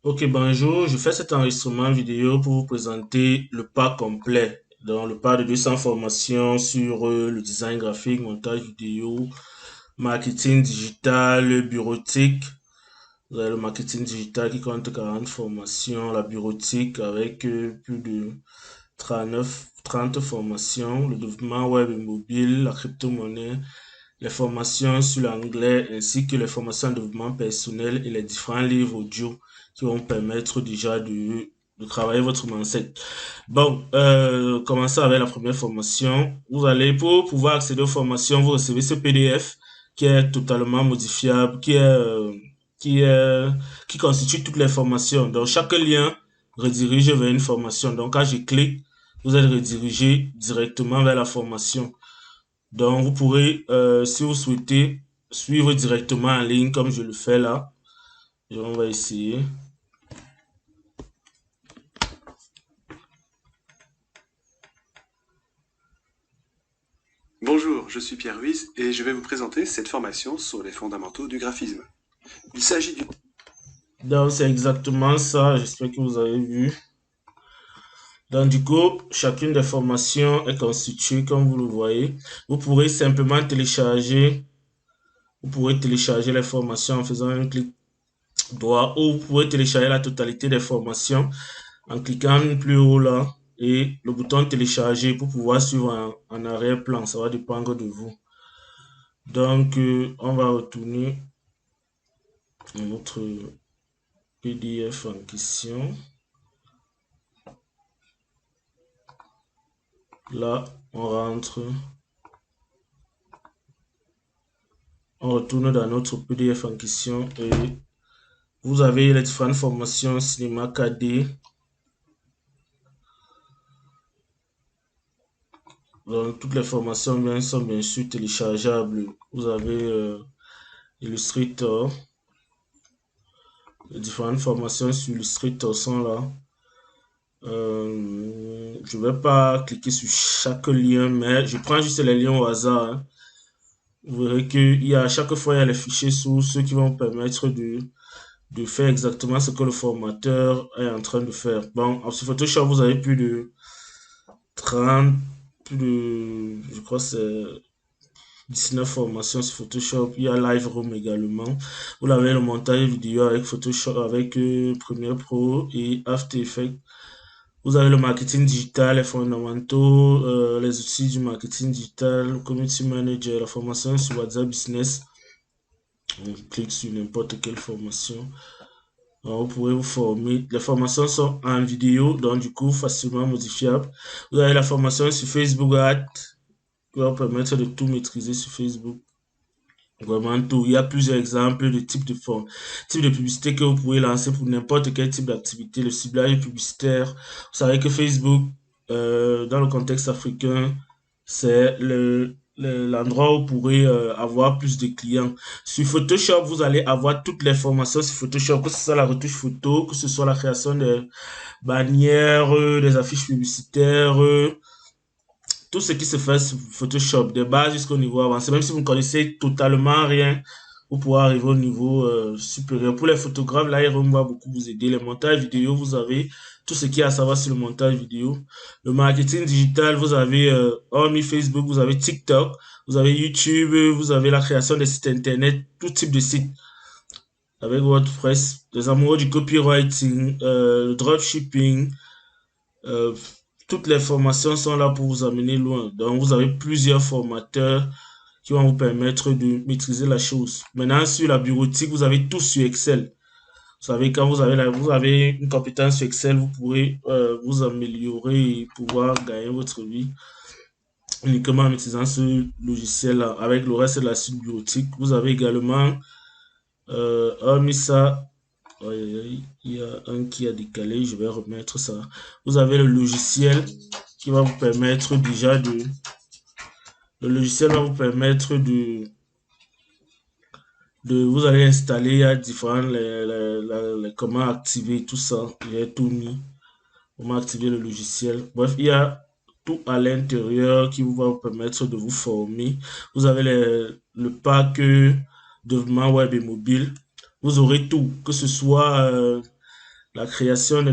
Ok, bonjour. Je fais cet enregistrement vidéo pour vous présenter le pack complet. Donc, le pack de 200 formations sur le design graphique, montage vidéo, marketing digital, bureautique. Vous avez le marketing digital qui compte 40 formations, la bureautique avec plus de 30 formations, le développement web et mobile, la crypto-monnaie, les formations sur l'anglais ainsi que les formations en développement personnel et les différents livres audio qui vont permettre déjà de travailler votre mindset. Bon, commençons avec la première formation. Vous allez, pour pouvoir accéder aux formations, vous recevez ce PDF qui est totalement modifiable, qui est, qui constitue toutes les formations. Donc, chaque lien redirige vers une formation. Donc, quand je clique, vous êtes redirigé directement vers la formation. Donc, vous pourrez, si vous souhaitez, suivre directement en ligne comme je le fais là. Et on va essayer. Bonjour, je suis Pierre Ruiz et je vais vous présenter cette formation sur les fondamentaux du graphisme. Il s'agit d'une... Donc, c'est exactement ça. J'espère que vous avez vu. Donc, du coup, chacune des formations est constituée comme vous le voyez. Vous pourrez simplement télécharger, vous pourrez télécharger les formations en faisant un clic droit ou vous pouvez télécharger la totalité des formations en cliquant plus haut là et le bouton télécharger pour pouvoir suivre en arrière-plan. Ça va dépendre de vous. Donc, on va retourner à notre PDF en question. Là, on retourne dans notre PDF en question et vous avez les différentes formations cinéma 4D. Donc, toutes les formations sont bien sûr téléchargeables. Vous avez Illustrator. Les différentes formations sur Illustrator sont là. Je ne vais pas cliquer sur chaque lien, mais je prends juste les liens au hasard, hein. Vous verrez qu'il y a à chaque fois il y a les fichiers sources qui vont permettre de faire exactement ce que le formateur est en train de faire. Bon, sur Photoshop, vous avez plus de 30, plus de, je crois que c'est 19 formations sur Photoshop. Il y a Lightroom également. Vous avez le montage vidéo avec Photoshop, avec Premiere Pro et After Effects. Vous avez le marketing digital, les fondamentaux, les outils du marketing digital, le community manager, la formation sur WhatsApp Business. On clique sur n'importe quelle formation. Alors, vous pouvez vous former. Les formations sont en vidéo, donc du coup facilement modifiables. Vous avez la formation sur Facebook Ads qui va vous permettre de tout maîtriser sur Facebook. Vraiment tout. Il y a plusieurs exemples de type de publicité que vous pouvez lancer pour n'importe quel type d'activité. Le ciblage publicitaire. Vous savez que Facebook, dans le contexte africain, c'est l'endroit où vous pourrez avoir plus de clients. Sur Photoshop, vous allez avoir toutes les formations sur Photoshop, que ce soit la retouche photo, que ce soit la création de bannières, des affiches publicitaires, tout ce qui se fait sur Photoshop, de base jusqu'au niveau avancé. Même si vous ne connaissez totalement rien, vous pourrez arriver au niveau supérieur. Pour les photographes, Lightroom va beaucoup vous aider. Les montages vidéo, vous avez tout ce qu'il y a à savoir sur le montage vidéo. Le marketing digital, vous avez hormis Facebook, vous avez TikTok, vous avez YouTube, vous avez la création des sites internet, tout type de site avec WordPress, les amoureux du copywriting, le dropshipping, euh, toutes les formations sont là pour vous amener loin. Donc, vous avez plusieurs formateurs qui vont vous permettre de maîtriser la chose. Maintenant, sur la bureautique, vous avez tout sur Excel. Vous savez, quand vous avez une compétence sur Excel, vous pourrez vous améliorer et pouvoir gagner votre vie uniquement en utilisant ce logiciel-là. Avec le reste de la suite bureautique, vous avez également, hormis ça, il y a un qui a décalé, je vais remettre ça. Vous avez le logiciel qui va vous permettre déjà de... Le logiciel va vous permettre vous allez installer, il y a différents, comment activer tout ça. J'ai tout mis. Comment activer le logiciel. Bref, il y a tout à l'intérieur qui va vous permettre de vous former. Vous avez le pack développement web et mobile. Vous aurez tout, que ce soit la création la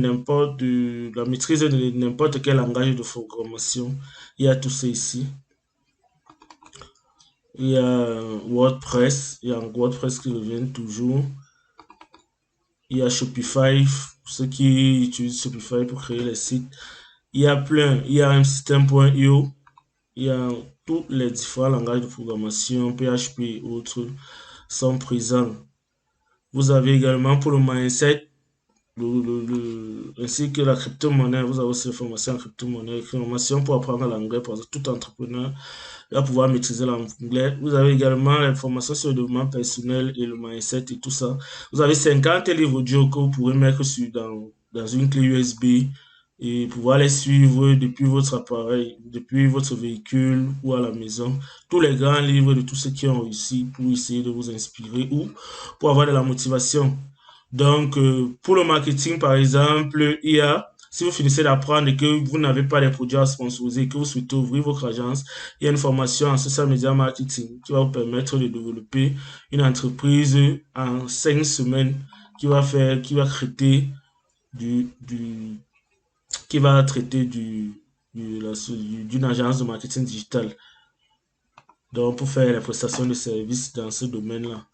maîtrise de n'importe quel langage de programmation. Il y a tout ça ici. Il y a WordPress, il y a un WordPress qui revient toujours. Il y a Shopify, ceux qui utilisent Shopify pour créer les sites. Il y a plein, il y a un système.io, il y a tous les différents langages de programmation, PHP et autres sont présents. Vous avez également pour le mindset, ainsi que la crypto-monnaie, vous avez aussi les formations en crypto-monnaie, formation pour apprendre l'anglais, parce que tout entrepreneur va pouvoir maîtriser l'anglais. Vous avez également l'information sur le développement personnel et le mindset et tout ça. Vous avez 50 livres audio que vous pourrez mettre dans une clé USB et pouvoir les suivre depuis votre appareil, depuis votre véhicule ou à la maison. Tous les grands livres de tous ceux qui ont réussi pour essayer de vous inspirer ou pour avoir de la motivation. Donc, pour le marketing, par exemple, si vous finissez d'apprendre et que vous n'avez pas les produits à sponsoriser, que vous souhaitez ouvrir votre agence, il y a une formation en social media marketing qui va vous permettre de développer une entreprise en 5 semaines qui va traiter d'une agence de marketing digital. Donc, pour faire les prestations de services dans ce domaine-là.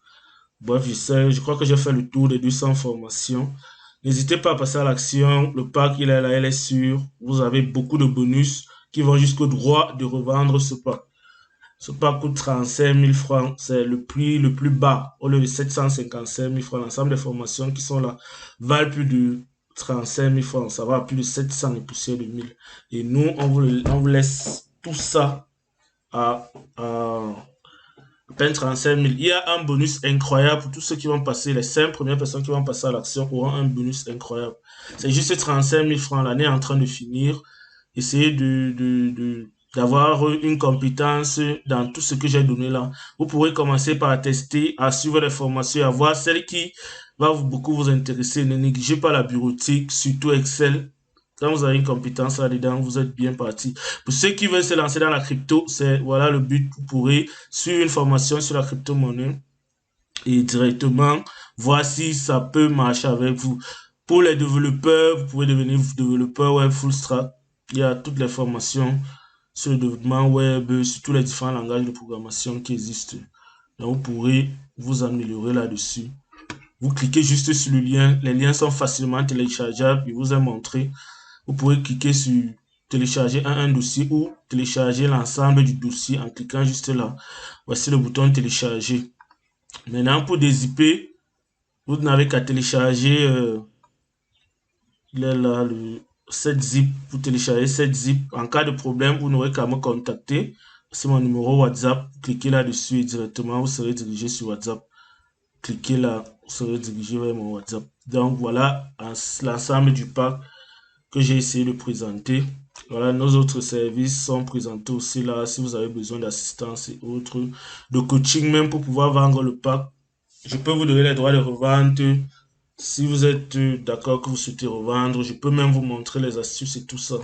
Bref, je crois que j'ai fait le tour des 200 formations. N'hésitez pas à passer à l'action. Le pack, il est là, il est sûr. Vous avez beaucoup de bonus qui vont jusqu'au droit de revendre ce pack. Ce pack coûte 35 000 francs. C'est le prix le plus bas. Au lieu de 755 000 francs, l'ensemble des formations qui sont là valent plus de 35 000 francs. Ça va à plus de 700 et poussières de 1000. Et nous, on vous laisse tout ça à peine 35 000. Il y a un bonus incroyable pour tous ceux qui vont passer, les 5 premières personnes qui vont passer à l'action auront un bonus incroyable. C'est juste 35 000 francs. L'année est en train de finir. Essayez d'avoir une compétence dans tout ce que j'ai donné là. Vous pourrez commencer par tester, à suivre les formations, à voir celle qui va beaucoup vous intéresser. Ne négligez pas la bureautique, surtout Excel. Quand vous avez une compétence là-dedans, vous êtes bien parti. Pour ceux qui veulent se lancer dans la crypto, c'est voilà le but. Vous pourrez suivre une formation sur la crypto-monnaie et directement voir si ça peut marcher avec vous. Pour les développeurs, vous pouvez devenir développeur web full stack. Il y a toutes les formations sur le développement web, sur tous les différents langages de programmation qui existent. Donc, vous pourrez vous améliorer là-dessus. Vous cliquez juste sur le lien. Les liens sont facilement téléchargeables. Je vous ai montré. Vous pouvez cliquer sur télécharger un dossier ou télécharger l'ensemble du dossier en cliquant juste là. Voici le bouton télécharger. Maintenant, pour dézipper, vous n'avez qu'à télécharger il est là, le 7-zip. Vous téléchargez 7-zip. En cas de problème, vous n'aurez qu'à me contacter. C'est mon numéro WhatsApp. Cliquez là-dessus et directement, vous serez dirigé sur WhatsApp. Cliquez là, vous serez dirigé vers mon WhatsApp. Donc voilà l'ensemble du pack que j'ai essayé de présenter. Voilà, nos autres services sont présentés aussi là, si vous avez besoin d'assistance et autres, de coaching même pour pouvoir vendre le pack. Je peux vous donner les droits de revente. Si vous êtes d'accord que vous souhaitez revendre, je peux même vous montrer les astuces et tout ça,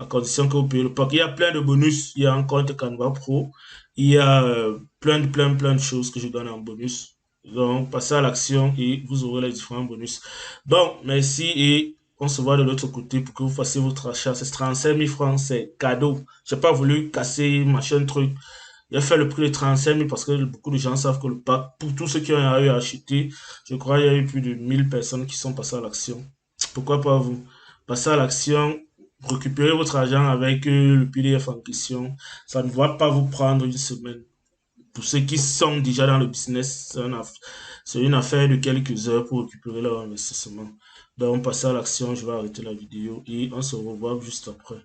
à condition que vous payez le pack. Il y a plein de bonus. Il y a un compte Canva Pro. Il y a plein de choses que je donne en bonus. Donc, passez à l'action et vous aurez les différents bonus. Bon, merci et on se voit de l'autre côté pour que vous fassiez votre achat. C'est 35 000 francs, c'est cadeau. J'ai pas voulu casser machin truc. Il a fait le prix de 35 000 parce que beaucoup de gens savent que le pack, pour tous ceux qui ont eu à acheter, je crois qu'il y a eu plus de 1000 personnes qui sont passées à l'action. Pourquoi pas vous? Passez à l'action, récupérez votre argent avec le PDF en question. Ça ne va pas vous prendre une semaine. Pour ceux qui sont déjà dans le business, c'est une affaire de quelques heures pour récupérer leur investissement. Donc, passez à l'action, je vais arrêter la vidéo et on se revoit juste après.